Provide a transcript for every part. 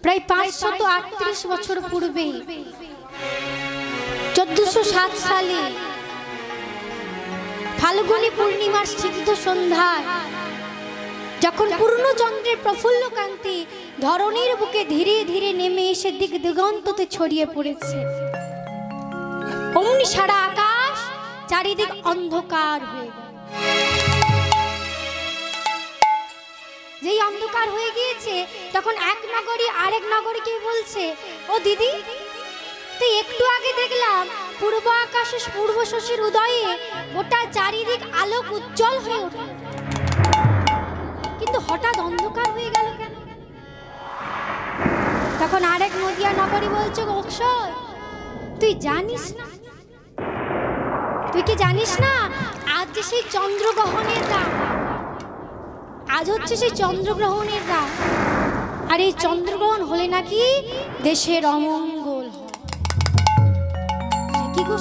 প্রায় 538 বছর পূর্বে 1407 সালে ফাল্গুনী পূর্ণিমার স্নিগ্ধ সন্ধ্যায় যখন পূর্ণচন্দ্রের প্রফুল্ল কান্তি ধরণীর বুকে ধীরে ধীরে নেমে এসে দিক দিগন্ততে ছড়িয়ে পড়েছে, অমনি সারা আকাশ চারিদিক অন্ধকার হয়ে গেল। যেই অন্ধকার হয়ে গিয়েছে তখন এক নগরী আরেক নগরীকে বলছে, ও দিদি, তুই একটু আগে দেখলাম পূর্ব আকাশে পূর্ব শশীর উদয়ে গোটা চারিদিক আলোক উজ্জ্বল হয়ে উঠল, কিন্তু হঠাৎ অন্ধকার হয়ে গেল কেন? তখন আরেক নদিয়া নগরী বলছে, অক্ষয়, তুই জানিস না, তুই কি জানিস না আজ যে সেই চন্দ্রগ্রহণের রাত, আজ হচ্ছে সেই চন্দ্রগ্রহণের রাত, আর এই চন্দ্রগ্রহণ হলে নাকি দেশের অমঙ্গল হয়। কি গো,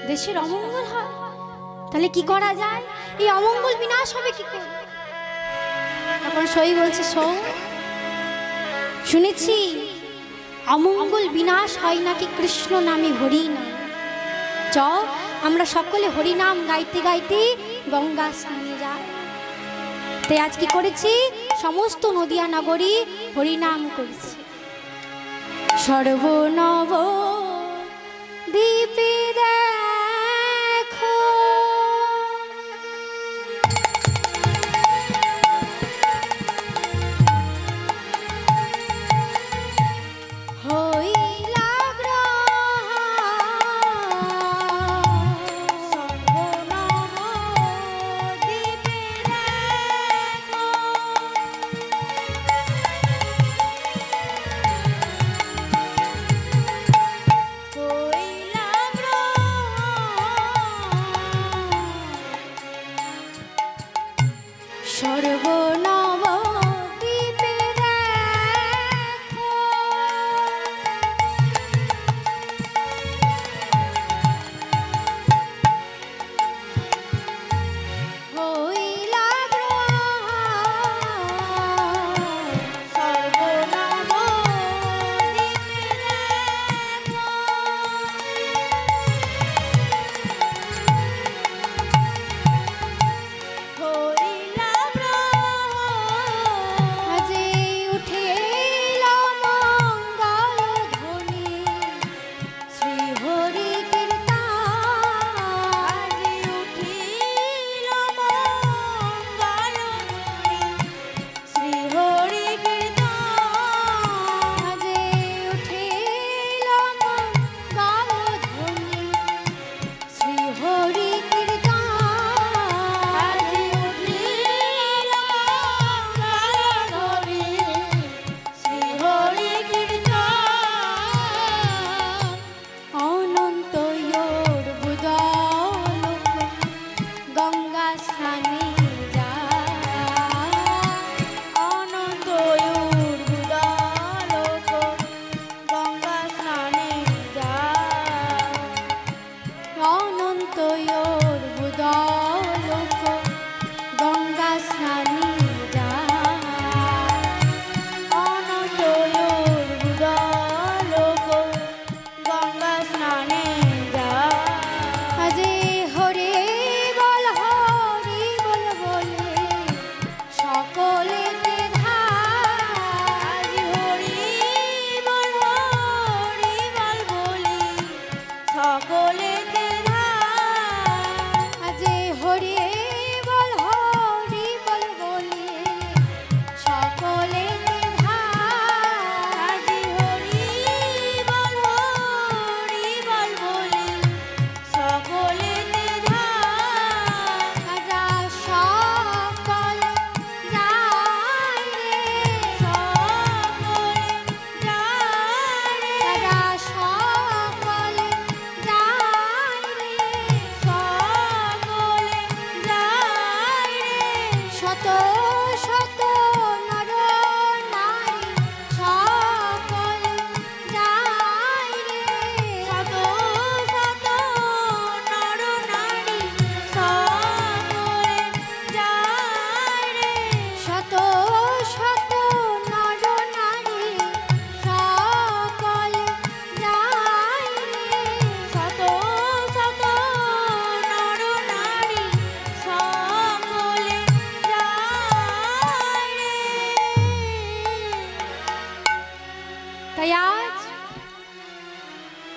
দেশের অমঙ্গল হয়? তাহলে কি করা যায়? এই অমঙ্গল বিনাশ হবে কি করে? তখন সই বলছে, শুনেছি অমঙ্গল বিনাশ হয় নাকি কৃষ্ণ নামে হরি নাম। চল আমরা সকলে হরিনাম গাইতে গাইতে গঙ্গা স্নানে যাই। তাই আজ কি করেছি, সমস্ত নদিয়া নগরী হরিনাম করেছে। সর্বনব দ্বীপে দেখো হইলা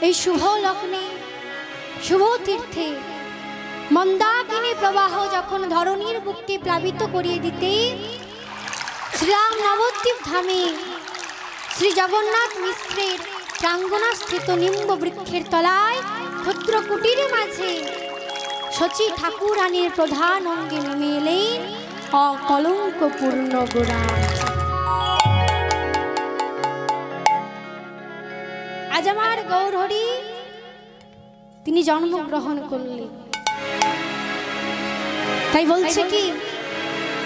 এই শুভ লগ্নে শুভ তীর্থে মন্দাকিনী প্রবাহ যখন ধরণীর বুককে প্লাবিত করিয়ে দিতে শ্রীরাম নবদ্বীপ ধামে শ্রী জগন্নাথ মিশ্রের প্রাঙ্গণস্থিত নিম্ব বৃক্ষের তলায় ক্ষুদ্র কুটির মাঝে শচী ঠাকুরানীর প্রধান অঙ্গে নেমে এলেন অকলঙ্কপূর্ণ গোরাজ। আজ আমার গৌরহরি তিনি জন্মগ্রহণ করলেন। তাই বলছে কি,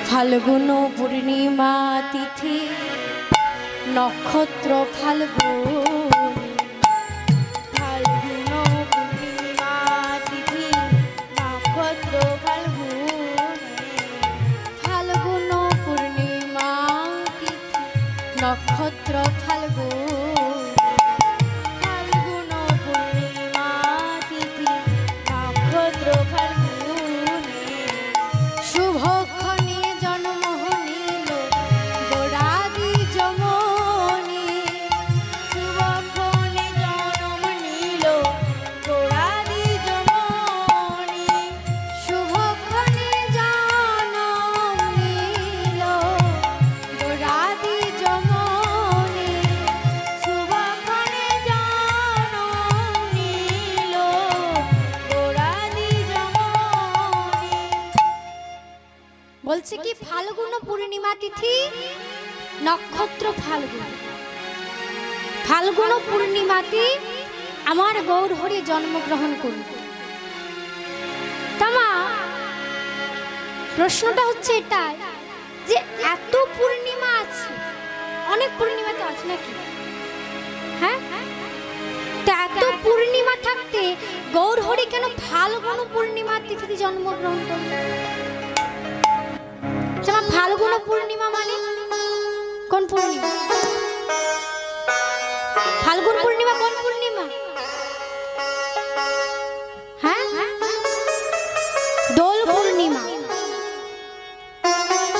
ফাল্গুন পূর্ণিমা তিথি নক্ষত্র ফাল্গুন, ফাল্গুন পূর্ণিমা তিথি নক্ষত্র ফাল্গুন, ফাল্গুন পূর্ণিমা তিথি নক্ষত্র ফাল্গুন, ফাল্গুন পূর্ণিমা তিথি নক্ষত্র ফাল্গুন, শুভক্ষণে জন্ম নিল গোড়াদি যমনে, শুভক্ষণে জন্ম নিল গোড়াদি যমনে, শুভক্ষণে জন্ম নিল গোড়াদি যমনে, শুভক্ষণে জন্ম নিল গোড়াদি যমনে। বলছে কি, ফাল্গুন পূর্ণিমা তিথি নক্ষত্র ফাল্গুন, ফাল্গুন পূর্ণিমাতে আমার গৌরহরি জন্মগ্রহণ করল। তামা প্রশ্নটা হচ্ছে এটাই যে এত পূর্ণিমা আছে, অনেক পূর্ণিমা তো আছে নাকি? হ্যাঁ, তা এত পূর্ণিমা থাকতে গৌরহরি কেন ফাল্গুন পূর্ণিমা তিথিতে জন্মগ্রহণ করল? ফাল্গুন পূর্ণিমা মানে কোন পূর্ণিমা? ফাল্গুন পূর্ণিমা কোন পূর্ণিমা? হ্যাঁ, দোল পূর্ণিমা,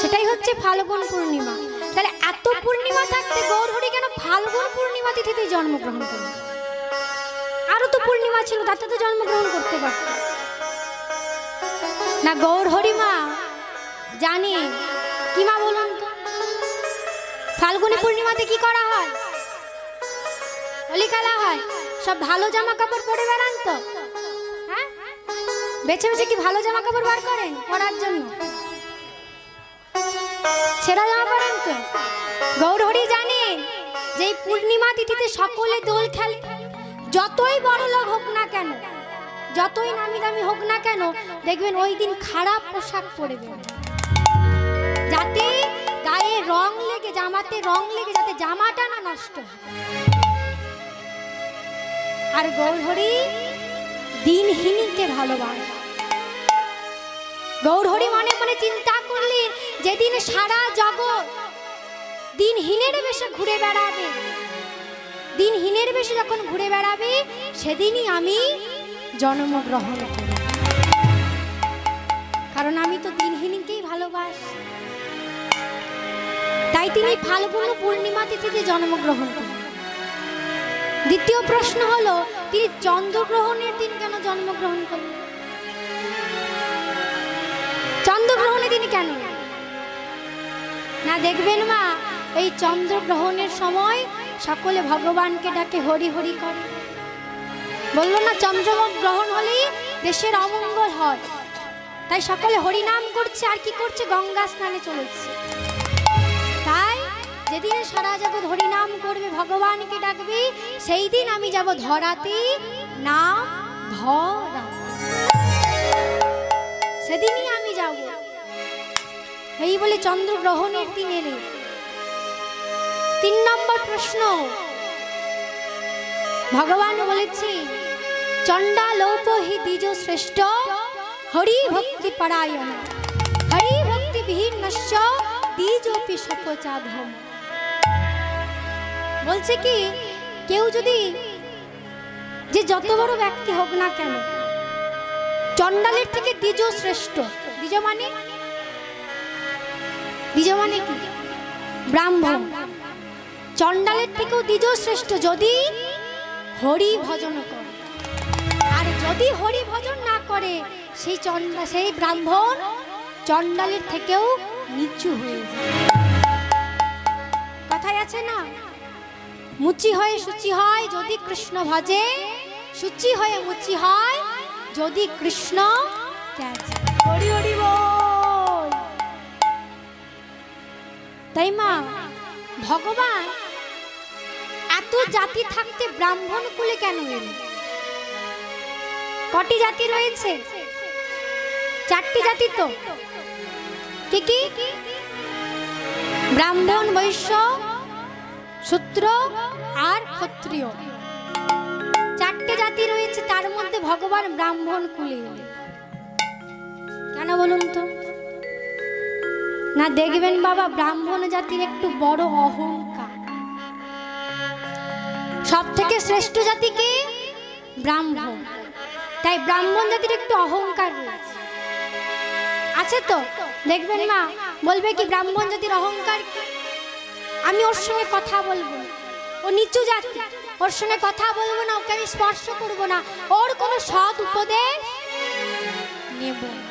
সেটাই হচ্ছে ফাল্গুন পূর্ণিমা। তাহলে এত পূর্ণিমা থাকতে গৌরহরি কেন ফাল্গুন পূর্ণিমা তিথিতে জন্মগ্রহণ করল? আরো তো পূর্ণিমা ছিল, তাতে তো জন্মগ্রহণ করতে পারত না। গৌরহরি মা জানে কি মা বলুন তো, ফাল্গুনী পূর্ণিমাতে কি করা হয়? হোলি খেলা হয়। সব ভালো জামা কাপড় পরে বেড়ান তো, হ্যাঁ, বেছে বেছে কি ভালো জামা কাপড় বার করেন পরার জন্য? ছেঁড়া জামা পরেন তো? গৌরহরি জানেন যে এই পূর্ণিমা তিথিতে সকলে দোল খেলে। যতই বড় লোক হোক না কেন, যতই নামি দামি হোক না কেন, দেখবেন ওই দিন খারাপ পোশাক পরবে, যাতে গায়ে রং লেগে, জামাতে রং লেগে, যাতে জামাটা না নষ্ট হয়। আর গৌরহরি দিনহীনকে ভালোবাসে। গৌরহরি মনে মনে চিন্তা করলেন, যেদিন সারা জগৎ দিনহীনের বেশে ঘুরে বেড়াবে, দিনহীনের বেশে যখন ঘুরে বেড়াবে, সেদিনই আমি জন্মগ্রহণ করি, কারণ আমি তো দিনহীনকেই ভালোবাসি। তাই তিনি ফাল্গুন পূর্ণিমা তিথিতে জন্মগ্রহণ করেন। দ্বিতীয় প্রশ্ন হলো, তিনি চন্দ্রগ্রহণের দিন কেন জন্মগ্রহণ করলেন? চন্দ্রগ্রহণের দিন কেন না? দেখবেন মা, এই চন্দ্রগ্রহণের সময় সকলে ভগবানকে ডাকে, হরি হরি করে। বললো না, চন্দ্রগ্রহণ হলেই দেশের অমঙ্গল হয়, তাই সকলে হরিনাম করছে। আর কি করছে? গঙ্গা স্নানে চলেছে। তাই যেদিন সারা জগৎ হরিনাম করবে, ভগবানকে ডাকবে, সেই দিন আমি যাব ধরাতে, নাম ধরা, সেদিনই আমি যাব। এই বলে চন্দ্রগ্রহণের দিন এলে। 3 নম্বর প্রশ্ন, ভগবান বলেছি, চণ্ডালোপ হি দ্বিজ শ্রেষ্ঠ হরি ভক্তি পরায়ণ, হরি ভক্তি বিহীনস্য দ্বিজোপি সপচাধম। বলছে কি, কেউ যদি, যে যত বড় ব্যক্তি হোক না কেন, চণ্ডালের থেকে দ্বিজ শ্রেষ্ঠ। দ্বিজ মানে কি? ব্রাহ্মণ। চণ্ডালের থেকেও দ্বিজ শ্রেষ্ঠ যদি হরি ভজন করে। আর যদি হরি ভজন না করে সেই ব্রাহ্মণ চণ্ডালের থেকেও নিচু হয়ে যায়। কথায় আছে না, মুচি হয়ে শুচি হয় যদি কৃষ্ণ ভজে, শুচি হয়ে মুচি হয় যদি কৃষ্ণ ত্যাজে। হরি হরি বল। তাই মা, ভগবান এত জাতি থাকতে ব্রাহ্মণ কুলে কেন এলেন? কটি জাতি রয়েছে? 4টি জাতি তো। কি কি? ব্রাহ্মণ, বৈশ্য, শূদ্র আর ক্ষত্রিয়। 4টে জাতি রয়েছে, তার মধ্যে ভগবান ব্রাহ্মণ কুলে এলেন কেন বলুন তো? না দেখবেন বাবা, ব্রাহ্মণ জাতির একটু বড় অহংকার। সব থেকে শ্রেষ্ঠ জাতি কি? ব্রাহ্মণ। তাই ব্রাহ্মণ জাতির একটু অহংকার রয়েছে, আছে তো। দেখবেন মা বলবে কি ব্রাহ্মণ জাতির অহংকার কি? আমি ওর সঙ্গে কথা বলবো, ও নিচু জাতি, ওর সঙ্গে কথা বলবো না, ওকে আমি স্পর্শ করবো না, ওর কোনো সৎ উপদেশ নেব না।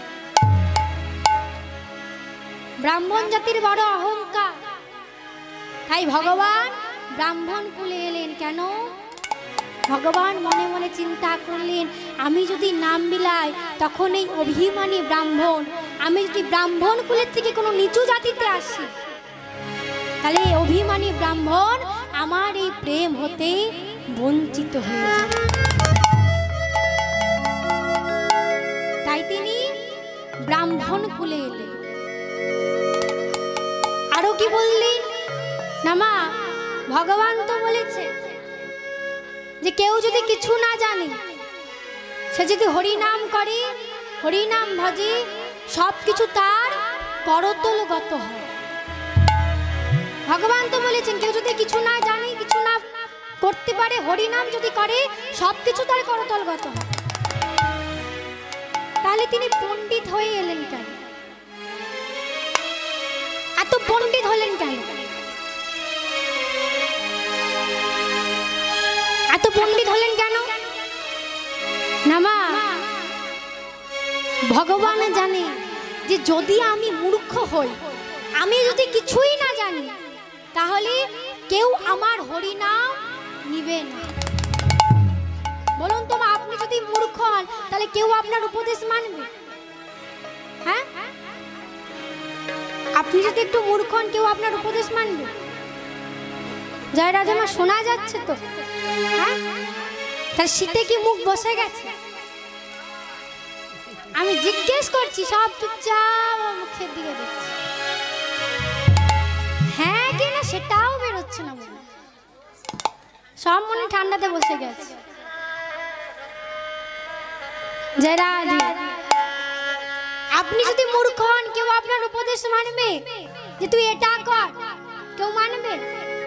ব্রাহ্মণ জাতির বড় অহংকার। তাই ভগবান ব্রাহ্মণ কুলে এলেন কেন? ভগবান মনে মনে চিন্তা করলেন, আমি যদি নাম বিলাই তখন এই অভিমানী ব্রাহ্মণ, আমি যদি ব্রাহ্মণ কুলের থেকে কোনো নিচু জাতিতে আসি, তাহলে এই অভিমানী ব্রাহ্মণ আমার এই প্রেম হতে বঞ্চিত হয়ে যাবে। তাই তিনি ব্রাহ্মণ কুলে এলেন। আরো কি বললেন না মা, ভগবান তো বলেছে যে কেউ যদি কিছু না জানে, সে যদি হরিনাম করে, হরিনাম ভজে, সবকিছু তার করতলগত হয়। ভগবান তো বলেছেন কেউ যদি কিছু না জানে, কিছু না করতে পারে, হরিনাম যদি করে, সবকিছু তার করতলগত হয়। তাহলে তিনি পণ্ডিত হয়ে এলেন কেন? এত পণ্ডিত হলেন কেন? এত পণ্ডিত হলেন কেন? না মা, ভগবান জানে যে যদি আমি মূর্খ হই, আমি যদি কিছুই না জানি, তাহলে কেউ আমার হরিনাম নিবে না। বলুন তো মা, আপনি যদি মূর্খ হন তাহলে কেউ আপনার উপদেশ মানবে? হ্যাঁ, আপনি যদি একটু মূর্খ হন, কেউ আপনার উপদেশ মানবে? জয় রাধা মা, শোনা যাচ্ছে তো? হ্যাঁ, তার শীতে কি মুখ বসে গেছে? আমি জিজ্ঞেস করছি, সব চুপচাপ মুখের দিকে দেখছি। হ্যাঁ কি না সেটাও বেরোচ্ছে না, মনে সব মনে ঠান্ডাতে বসে গেছে। জয় রাধে। আপনি যদি মূর্খ হন, কেউ আপনার উপদেশ মানবে যে তুই এটা কর? কেউ মানবে?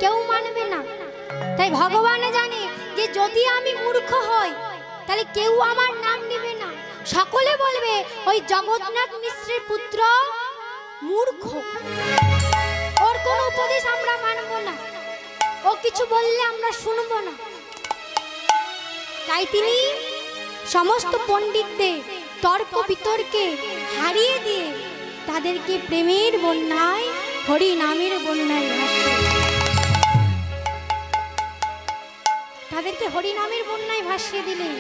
কেউ মানবে না। তাই ভগবান জানে যে যদি আমি মূর্খ হই তাহলে কেউ আমার নাম নেবে না, সকলে বলবে ওই জগন্নাথ মিশ্রের পুত্র মূর্খ, ওর কোনো উপদেশ আমরা মানব না, ও কিছু বললে আমরা শুনবো না। তাই তিনি সমস্ত পণ্ডিতদের তর্ক বিতর্কে হারিয়ে দিয়ে তাদেরকে প্রেমের বন্যায়, হরি নামের বন্যায় ভাসিয়ে, তাদেরকে হরি নামের বন্যায় ভাসিয়ে দিলেন।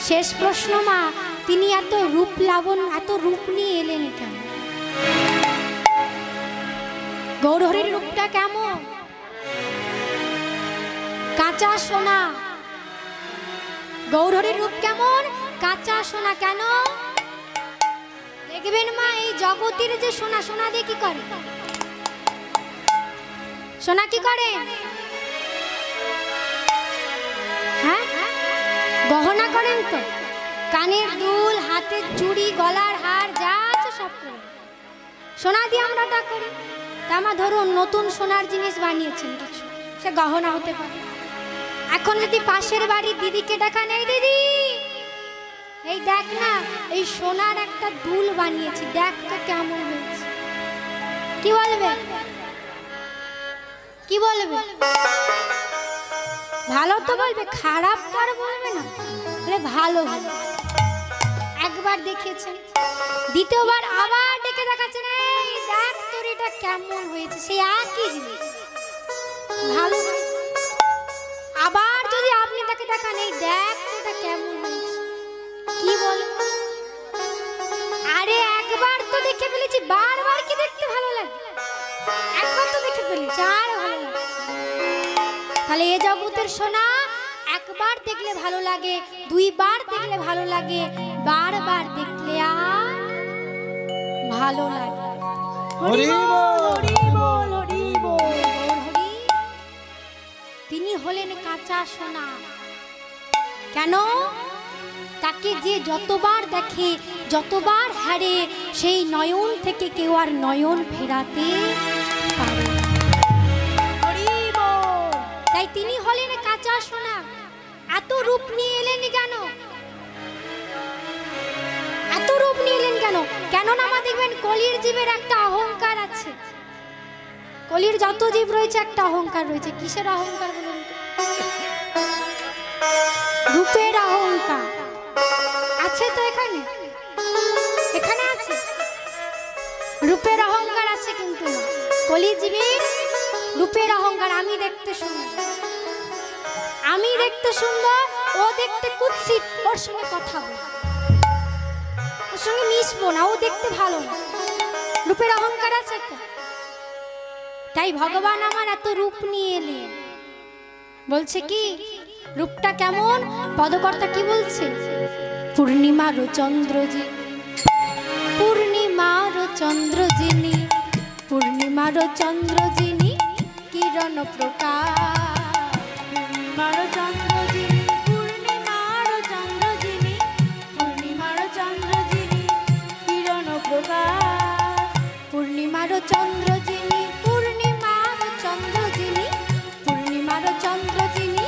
শেষ প্রশ্ন মা, তিনি এত রূপ লাবণ, এত রূপ নিয়ে এলেন কেন? গৌরহরির রূপটা কেমন? কাঁচা সোনা। গৌরহরির রূপ কেমন? কাঁচা সোনা। কেন? দেখবেন মা, এই জগতের যে সোনা, সোনা দিয়ে কি করে? সোনা কি করে? হ্যাঁ, গহনা করেন তো, কানের দুল, হাতের চুড়ি, গলার হার, যা আছে সব করে সোনা দিয়ে আমরা তা করি। তা মা ধরুন নতুন সোনার জিনিস বানিয়েছেন কিছু, সে গহনা হতে পারে। এখন যদি পাশের বাড়ির দিদিকে ডাকা, নেই দিদি এই দেখ না, এই সোনার একটা দুল বানিয়েছি, দেখ তো কেমন হয়েছে, কি বলবে? কি বলবে? ভালো তো বলবে, খারাপ তো আর বলবে না, বলে ভালো ভালো। একবার দেখেছেন, দ্বিতীয়বার আবার ডেকে দেখাচ্ছেন, এই দেখ তোর এটা কেমন হয়েছে, সেই একই জিনিস ভালো। আবার যদি আপনি তাকে দেখান, এই দেখ এটা কেমন হয়েছে, কি বলে? আরে একবার তো দেখে ফেলেছি, বারবার কি দেখতে ভালো লাগে? একবার তো দেখে ফেলেছি, আর ভালো লাগে। তাহলে এ জগতের সোনা একবার দেখলে ভালো লাগে, দুইবার দেখলে ভালো লাগে, বারবার দেখলে আর ভালো লাগে। হরি বল, হরি বল, হরি বল। হরি, তিনি হলেন কাঁচা সোনা। কেন? তাকে যে যতবার দেখে, যতবার হারে, সেই নয়ন থেকে কেউ আর নয়ন ফেরাতে পারে না। হরি বল। তাই তিনি হলেন কাঁচা সোনা। এত রূপ নিয়ে এলেন কেন? এত রূপ নিয়ে এলেন কেন? কেননা আমার দেখবেন কলির জীবের একটা অহংকার আছে। কলির যত জীব রয়েছে একটা অহংকার রয়েছে। কিসের অহংকার বলুন তো? রূপের অহংকার আছে তো এখানে, এখানে আছে রূপের অহংকার আছে, কিন্তু কলির জীবের রূপের অহংকার। আমি দেখতে সুন্দর, আমি দেখতে সুন্দর, ও দেখতে কুৎসিত, ওর সঙ্গে কথা বল, ওর সঙ্গে মিশবো না, ও দেখতে ভালো না, রূপের অহংকার আছে তো। তাই ভগবান আমার এত রূপ নিয়ে এলেন। বলছে কি রূপটা কেমন? পদকর্তা কি বলছে? পূর্ণিমার চন্দ্র যিনি, পূর্ণিমার চন্দ্র যিনি, পূর্ণিমার চন্দ্র যিনি, কিরণ প্রকাশ। পূর্ণিমার চন্দ্র যিনি, পূর্ণিমার চন্দ্র যিনি, পূর্ণিমার চন্দ্র যিনি, কিরণ প্রকাশ। পূর্ণিমার চন্দ্র যিনি, পূর্ণিমার চন্দ্র যিনি, পূর্ণিমার চন্দ্র যিনি,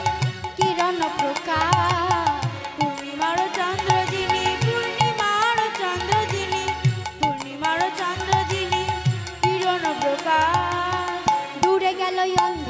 কিরণ প্রকাশ। পূর্ণিমার চন্দ্র যিনি, পূর্ণিমার চন্দ্র যিনি, পূর্ণিমার চন্দ্র যিনি, কিরণ প্রকাশ। দূরে গেল অন্ধ